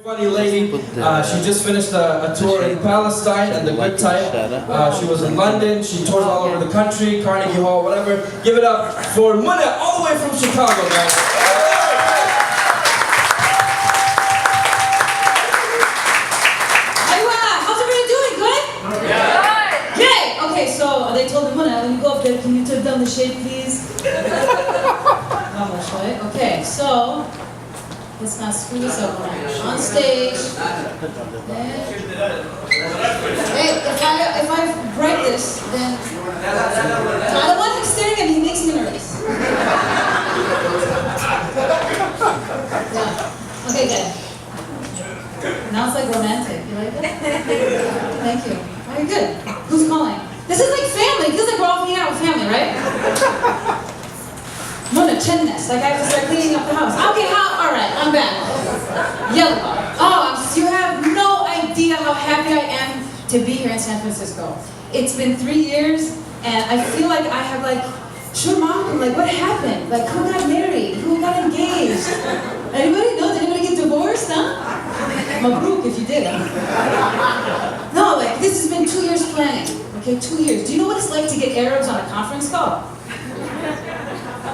Funny lady. She just finished a tour in Palestine and the good type. She was in London. She toured all over the country, Carnegie Hall, whatever. Give it up for Muna, all the way from Chicago, guys. How's everybody doing? Good? Yeah. Yay! Okay, so they told me, Muna, when you go up there, can you turn down the shade, please? Not much, right? Okay, so let's not screw this up. On stage. Hey, if I break this, then I don't want him staring at me. He makes me nervous. Yeah. Okay, good. Now it's like romantic. You like it? Thank you. Very good. Who's calling? This is like family. Feels like we're all hanging out with family, right? Mona, chinnes. Like I have to start cleaning up the house. Okay, all right, I'm back. Yellow. Oh, you have no idea how happy I am to be here in San Francisco. It's been 3 years, and I feel like I have like, like what happened? Like who got married? Who got engaged? Anybody know? Did anybody get divorced? Huh? Mabruk if you did. No, like this has been 2 years planning. Okay, 2 years. Do you know what it's like to get Arabs on a conference call?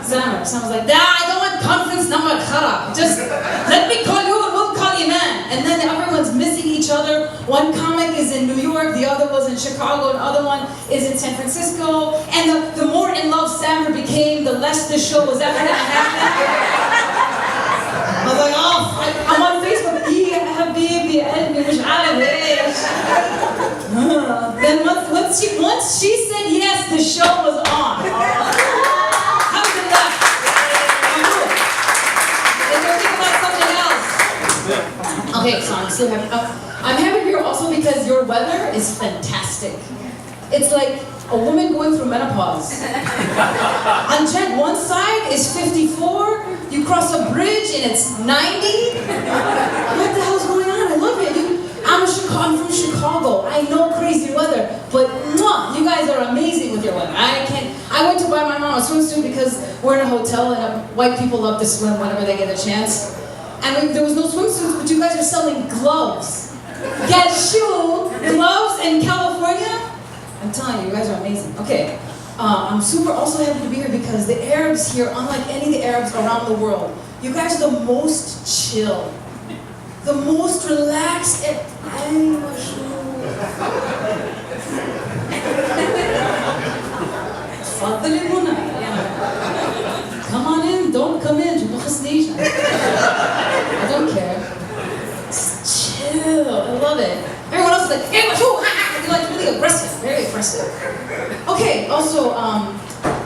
Someone's like, I don't want conference number khara. Just let me call you and we'll call you man. And then everyone's missing each other. One comic is in New York, the other was in Chicago, and the other one is in San Francisco. And the more in love Sammer became, the less the show was ever gonna happen. I was like, I'm on Facebook. Habibi, مش عارف ايش. Then once she said yes, the show was on. Okay, so I'm still happy. I'm happy here also because your weather is fantastic. It's like a woman going through menopause. On jet, one side is 54, you cross a bridge and it's 90. What the hell's going on? I love it. I'm from Chicago. I know crazy weather, but you guys are amazing with your weather. I went to buy my mom a swimsuit because we're in a hotel and white people love to swim whenever they get a chance. And there was no swimsuits, but you guys are selling gloves. Get shoe, gloves in California? I'm telling you, you guys are amazing. Okay, I'm super also happy to be here because the Arabs here, unlike any of the Arabs around the world, you guys are the most chill, the most relaxed, and come on in, don't come in, I don't care. Just chill, I love it. Everyone else is like, hey, you're like really aggressive, very aggressive. Okay, also,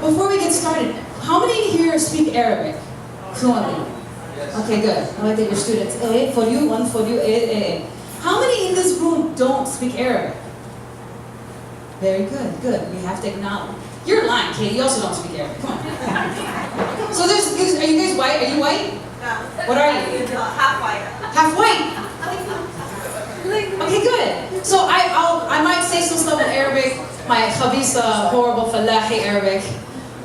before we get started, how many here speak Arabic fluently? Okay, good. I like that you're students. A for you, one for you, A. How many in this room don't speak Arabic? Very good, good. We have to acknowledge. You're lying, Katie. You also don't speak Arabic. Come on. So are you guys white? Are you white? No. What are you? Half white. Half white? Okay, good. So I might say some stuff in Arabic, my khabisa, horrible fallahi Arabic,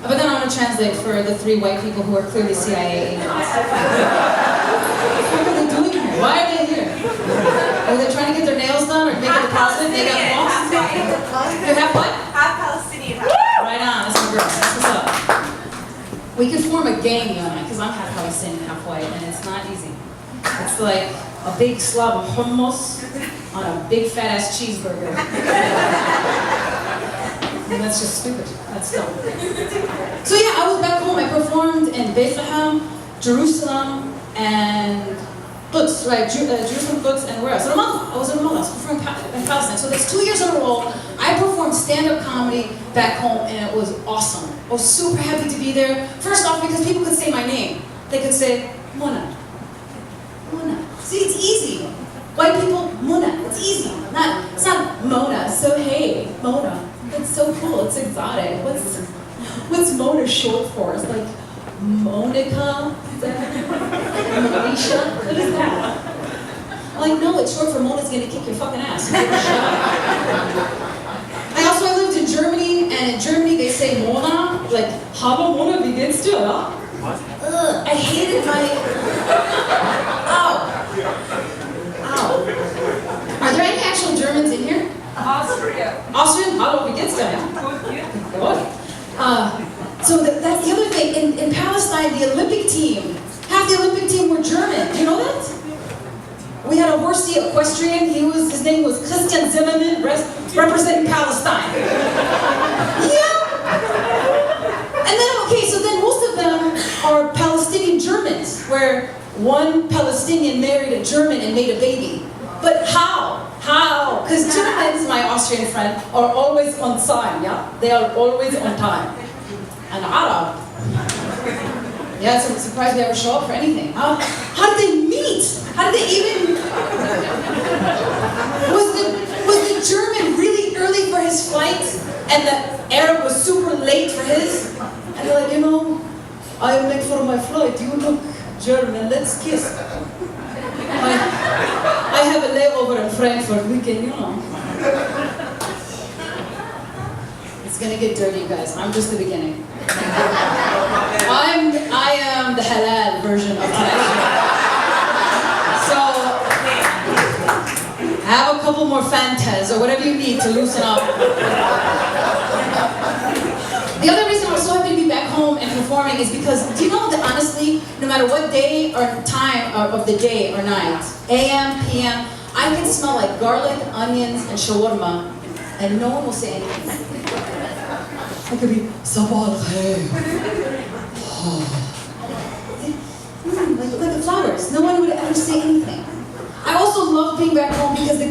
but then I'm going to translate for the 3 white people who are clearly CIA agents. What are they doing here? Why are they here? Are they trying to get their nails done or make a deposit? They got lost? You're half what? Half Palestinian. Right on, that's my girl. That's what's up. We could form a gang, you and I, because I'm half Palestinian, half white, and it's not easy. It's like a big slab of hummus on a big fat ass cheeseburger. And that's just stupid. That's dumb. So yeah, I was back home. I performed in Bethlehem, Jerusalem, and Quds, right? Jerusalem, Quds, and where else? Ramallah. I was in Ramallah. I was performing in Palestine. So that's 2 years in a row. I performed stand-up comedy back home, and it was awesome. I was super happy to be there. First off, because people could say my name. They could say, Muna. Muna. See, it's easy. White people, Muna. It's easy. It's not Mona. So hey, Mona. It's so cool. It's exotic. What's Mona short for? It's like Monica. Monisha. What is that? I'm like, no, it's short for Mona's gonna kick your fucking ass. I lived in Germany, and in Germany they say Mona, like Hallo Mona, wie geht's dir? I hated my. Ow. geht's da, ja? So that's the other thing. In Palestine, the Olympic team, half the Olympic team were German. Do you know that? We had a horsey equestrian. His name was Christian Zimmerman, representing Palestine. Yeah. And then, okay, so then most of them are Palestinian Germans, where one Palestinian married a German and made a baby. But how? How? Because Germans, my Austrian friend, are always on time, yeah? They are always on time. And Arab, yeah, so I'm surprised they ever show up for anything. How did they meet? How did they even... Was the German really early for his flight, and the Arab was super late for his? And they're like, you know, I am late for my flight. You look German, let's kiss. I have a layover in Frankfurt. We can, you know. It's gonna get dirty, guys. I'm just the beginning. I am the halal version of tonight. So, have a couple more Fantas or whatever you need to loosen up. The other reason I was so happy to be back home and performing is because, do you know that honestly, no matter what day or time of the day or night, AM, PM, I can smell like garlic, onions, and shawarma, and no one will say anything. I could be, Sabah al-khair. Like the flowers. No one would ever say anything. I also love being back home because the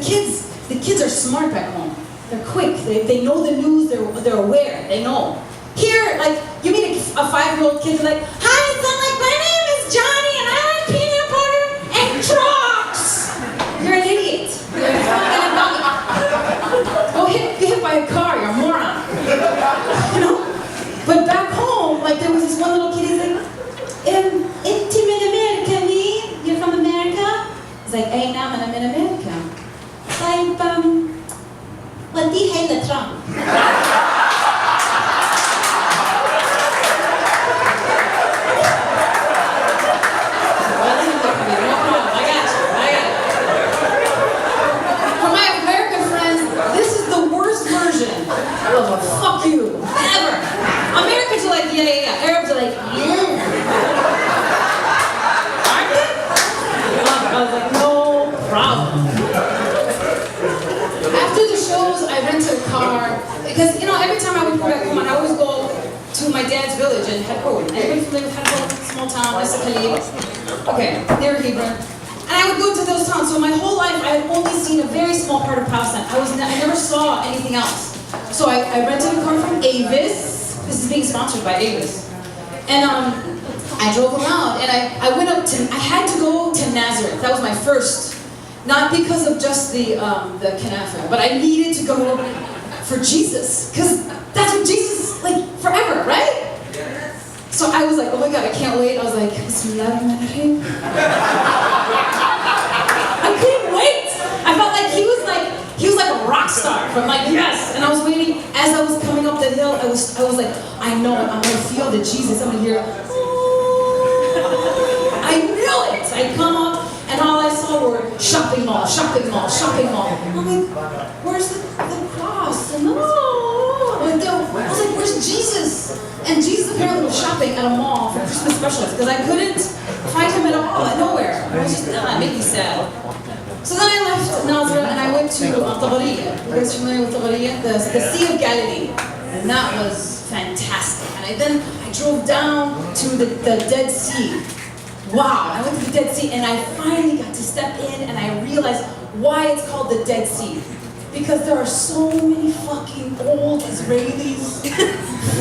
kids are smart back home. They're quick. They know the news. They're aware. They know. Here, like, you meet a 5-year-old kid, like, hi, son, like, my name is Johnny, and I like peanut butter and trucks. You're an idiot. Go get hit by a car, you're a moron. You know? But back home, like, there was this one little kid, he's like, Inti min America, me? You're from America? He's like, hey, now I'm in America. Like, what the hell is Trump? Fuck you, ever. Americans are like, yeah. Arabs are like, yeah. Aren't they? I was like, no problem. After the shows, I rented a car because, you know, every time I would go back home, I always go to my dad's village in Hebron. Everybody familiar with Hebron? Small town, West Khalid. Okay, near Hebron. And I would go to those towns. So my whole life, I had only seen a very small part of Palestine. I never saw anything else. So I rented a car from Avis. This is being sponsored by Avis. And I drove around and I went up to, I had to go to Nazareth. That was my first. Not because of just the kanafa, but I needed to go for Jesus. Because that's what Jesus, like, forever, right? So I was like, oh my God, I can't wait. I was like, Bismillahirrahmanirrahim. I couldn't wait. I felt like he was like a rock star from like, yes. And I was waiting. As I was coming up the hill, I was like, I know it. I'm going to feel the Jesus. I'm going to hear, oh. I knew it. I come up and all I saw were shopping mall. I'm like, where's the cross? And I was like, where's Jesus? And Jesus apparently was shopping at a mall for Christmas specials because I couldn't find him at a mall, nowhere. I was just, that made me sad. So then I left Nazareth and I went to Tabariya. You guys familiar with Tabariya? The Sea of Galilee. And that was fantastic. And then I drove down to the Dead Sea. Wow, I went to the Dead Sea and I finally got to step in and I realized why it's called the Dead Sea. Because there are so many fucking old Israelis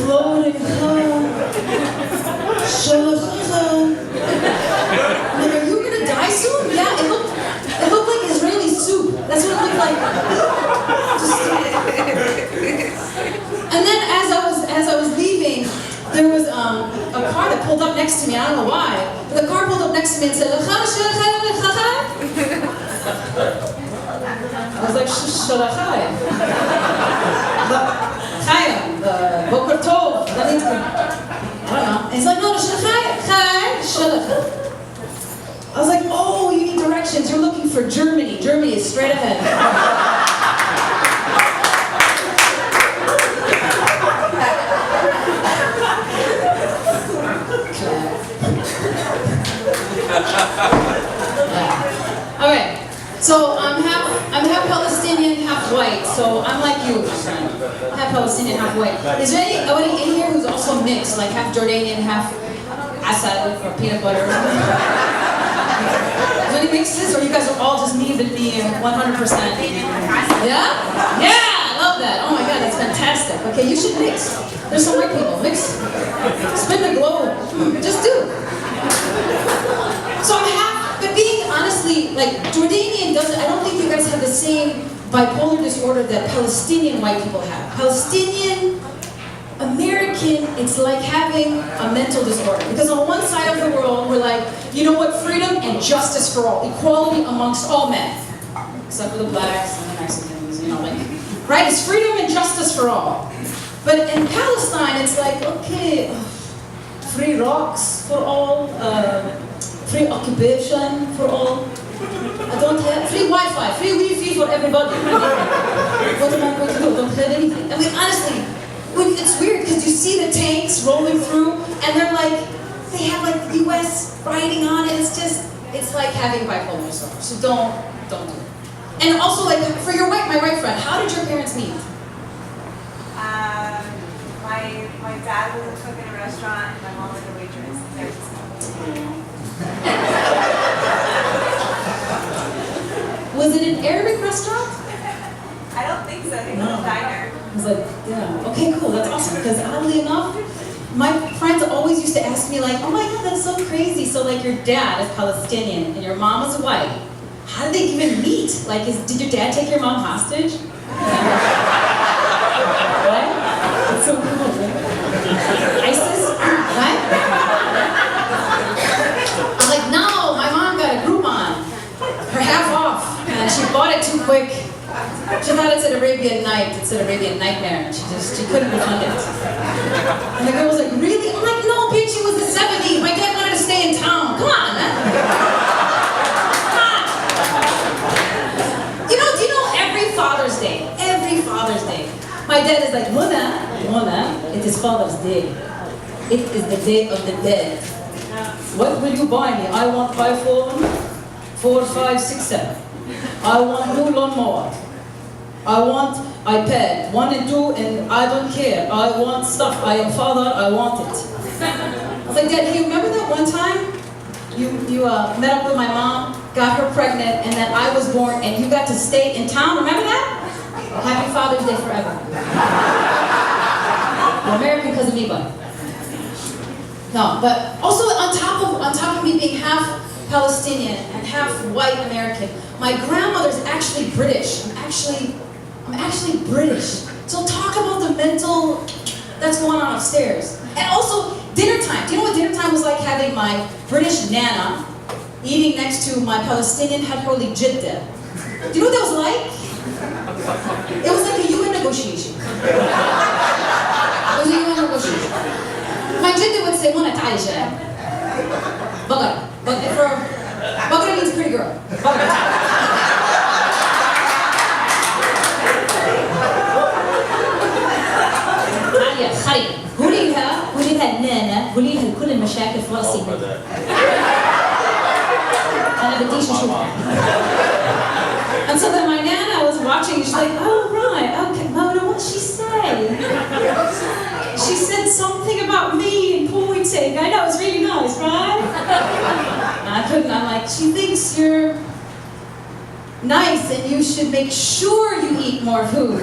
floating around. I'm like, are you gonna die soon? Yeah, it looked like Israeli soup. That's what it looked like. And then as I was leaving, there was a car that pulled up next to me. I don't know why. But the car pulled up next to me and said, I was like, Shalachai. Chayim, Boker Tov. I don't know. And he's like, no, Shalachai. Shalachai. I was like, oh, you need directions. You're looking for Germany. Germany is straight ahead. So I'm half Palestinian, half white. So I'm like you, half Palestinian, half white. Is there anybody in here who's also mixed, like half Jordanian, half asal or peanut butter? Is there any mixes, or you guys are all just me, but me 100%? Yeah? Yeah, I love that. Oh my God, that's fantastic. Okay, you should mix. There's some white people. Mix. Spin the globe. Just do. So I'm half, but being honestly, like Jordanian doesn't, I don't think you guys have the same bipolar disorder that Palestinian white people have. Palestinian American, it's like having a mental disorder. Because on one side of the world, we're like, you know what, freedom and justice for all, equality amongst all men. Except for the blacks and the Mexicans, you know, like, right? It's freedom and justice for all. But in Palestine, it's like, okay, free rocks for all, free occupation for all. I don't have free Wi-Fi, free Wi-Fi for everybody. What am I going to do? Don't have anything. I mean, honestly, it's weird because you see the tanks rolling through, and they're like, they have like the U.S. writing on it. It's just, it's like having bipolar disorder. So don't do it. And also, like, for your my white friend, how did your parents meet? My dad was a cook in a restaurant, and my mom was a waitress in San Francisco. Was it an Arabic restaurant? I don't think so. I think it was a diner. I was like, yeah, okay, cool, that's awesome. Because oddly enough, my friends always used to ask me like, oh my God, that's so crazy. So like your dad is Palestinian and your mom is white. How did they even meet? Like, did your dad take your mom hostage? Right? That's so cool, right? ISIS? Right? I'm like, no, my mom got a Groupon. Her half off. And she bought it too quick. She thought it said Arabian Night. It said Arabian Nightmare. She couldn't refund it. And the girl was like, really? I'm like, no, bitch, it was the 70s. My dad wanted to stay in town. Come on, man. Come on. Do you know every Father's Day, my dad is like, Mona, it is Father's Day. It is the day of the dead. What will you buy me? I want iPhone 4, 5, 6, 7. I want new lawnmower. I want iPad 1 and 2, and I don't care. I want stuff. I am father. I want it. I was like, Dad, hey, remember that one time you met up with my mom, got her pregnant, and then I was born, and you got to stay in town? Remember that? Happy Father's Day forever. You're American because of me, but no. But also on top of me being half Palestinian and half white American, my grandmother's actually British. I'm actually British. So talk about the mental that's going on upstairs. And also dinner time. Do you know what dinner time was like? Having my British nana eating next to my Palestinian hadholi jidda. Do you know what that was like? It was like a UN negotiation. It was a UN negotiation. My jidda would say, Mona ta'aisha. Bagara. Bagara means pretty girl. Bagara. قولي لها نانا، قولي لها كل المشاكل في راسي. أنا بديش أشوفها. And so then my nana was watching, she's like, oh right, okay, Mona, what'd she say? She said something about me and pointing. I know, it's really nice, right? And I couldn't, I'm like, she thinks you're nice and you should make sure you eat more food.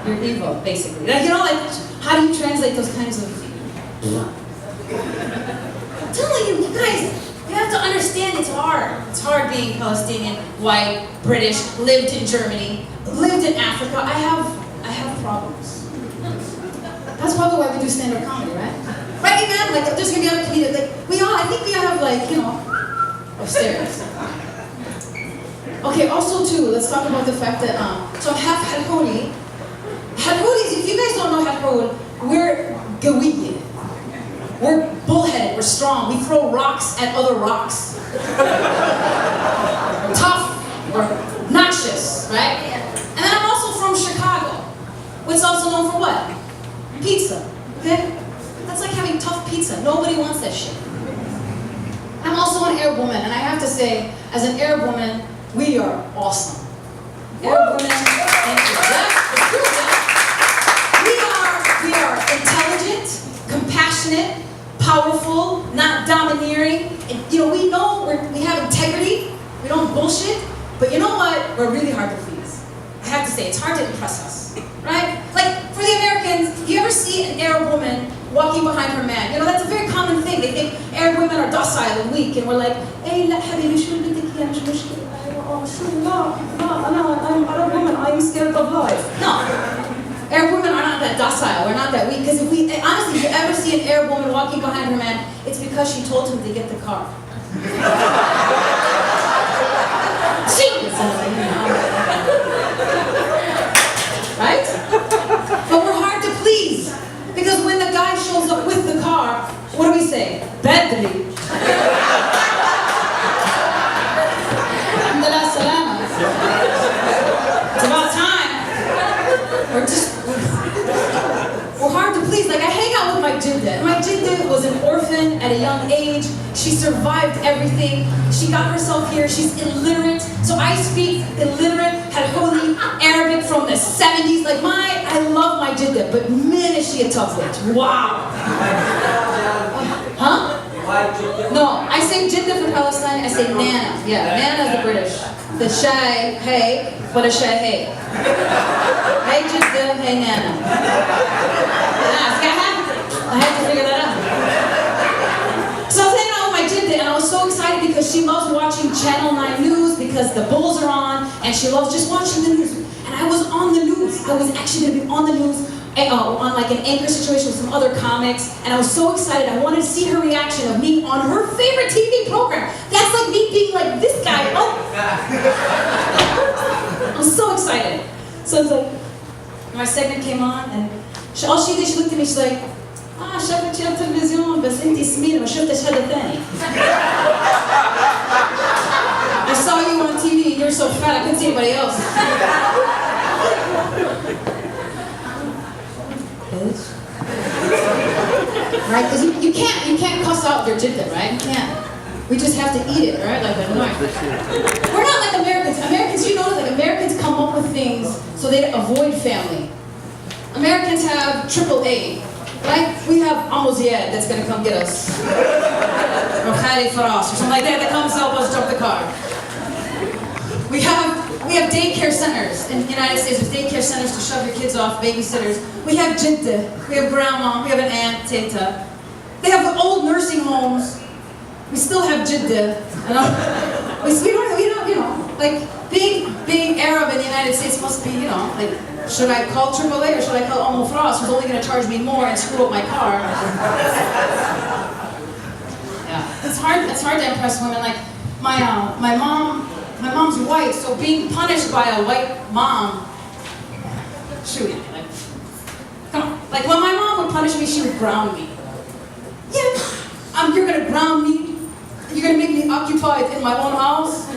You're evil, basically. Like, you know, like, how do you translate those kinds of... I'm telling you, you guys, you have to understand it's hard. It's hard being Palestinian, white, British, lived in Germany, lived in Africa. I have problems. That's probably why we do stand-up comedy, right? Right, man? Like, there's gonna be other comedians, like, I think we all have, like, you know, upstairs. Okay, also too, let's talk about the fact that, so I'm half Hadholi. Hadholis, if you guys don't know Hadhol, we're gawiye. We're bullheaded, we're strong, we throw rocks at other rocks. We're tough, we're obnoxious, right? And then I'm also from Chicago, which is also known for what? Pizza, okay? That's like having tough pizza, nobody wants that shit. I'm also an Arab woman, and I have to say, as an Arab woman, We are awesome. Arab women, thank you. Yes, it's true, yes. We are intelligent, compassionate, powerful, not domineering. And, we know we have integrity. We don't bullshit. But you know what? We're really hard to please. I have to say, it's hard to impress us, right? Like, for the Americans, if you ever see an Arab woman walking behind her man, that's a very common thing. They think Arab women are docile and weak, and we're like, hey, لا حبيبي شو اللي بدك إياه مش مشكلة. I'm Arab woman, I'm scared of life. No. Arab women are not that docile, we're not that weak. Because honestly, if you ever see an Arab woman walking behind her man, it's because she told him to get the car. Right? But we're hard to please. Because when the guy shows up with the car, what do we say? Badly. It's about time. We're hard to please. Like, I hang out with my jidda. My jidda was an orphan at a young age. She survived everything. She got herself here. She's illiterate. So I speak illiterate, Harhouli, Arabic from the 70s. Like, I love my jidda, but man, is she a tough witch. Wow. Huh? No, I say jidda for Palestine. I say nana. Yeah, nana is the British. The shay, hey, but a shay, hey. Hey, jidda, hey, nana. I had to figure that out. So I was hanging out with my jidda, and I was so excited because she loves watching Channel 9 News because the Bulls are on, and she loves just watching the news. And I was on the news. I was actually going to be on the news on like an anchor situation with some other comics, and I was so excited. I wanted to see her reaction of me on her favorite TV program. That's like me being like this guy. Oh. I was so excited. So it's like, my segment came on, and all she did, she looked at me, she's like, شفتك على التلفزيون بس انتي سمينة ما شفتش هذا الثاني. I saw you on TV and you're so fat I couldn't see anybody else. Right? Because you can't cuss out your jidda, right? You can't. We just have to eat it, right? Like the knife. We're not like Americans. Americans, like Americans come up with things so they avoid family. Americans have AAA. Like, we have Amuziad that's going to come get us. Or Khali Faras, or something like that comes help us jump the car. We have daycare centers in the United States. There's daycare centers to shove your kids off, babysitters. We have jidda, we have grandma, we have an aunt, teta. They have old nursing homes. We still have jidda. We don't, like, being Arab in the United States must be, like, should I call AAA or should I call Umm Fras, who's only going to charge me more and screw up my car? Yeah, it's hard to impress women. Like, my mom's white, so being punished by a white mom, shoot, like, come on. Like, when my mom would punish me, she would ground me. Yeah, you're going to ground me? You're going to make me occupied in my own house?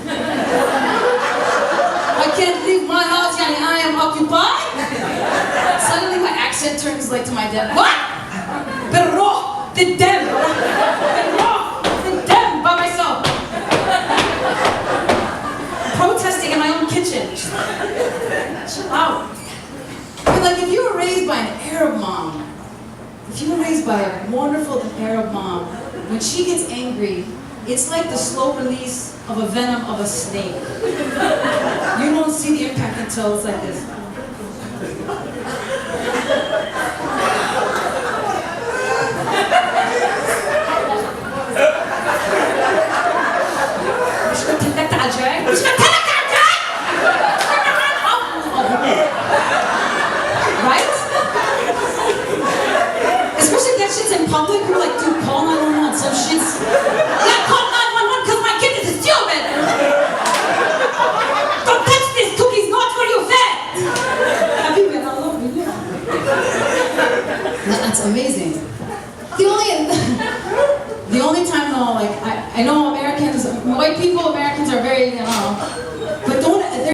I can't leave my house, yani I am occupied? Suddenly my accent turns like to my dad. What? Berro, the dem. Berro, the dem, by myself. Protesting in my own kitchen. Chill out. But like, if you were raised by an Arab mom, if you were raised by a wonderful Arab mom, when she gets angry, it's like the slow release of a venom of a snake. You don't see the impact until it's like this.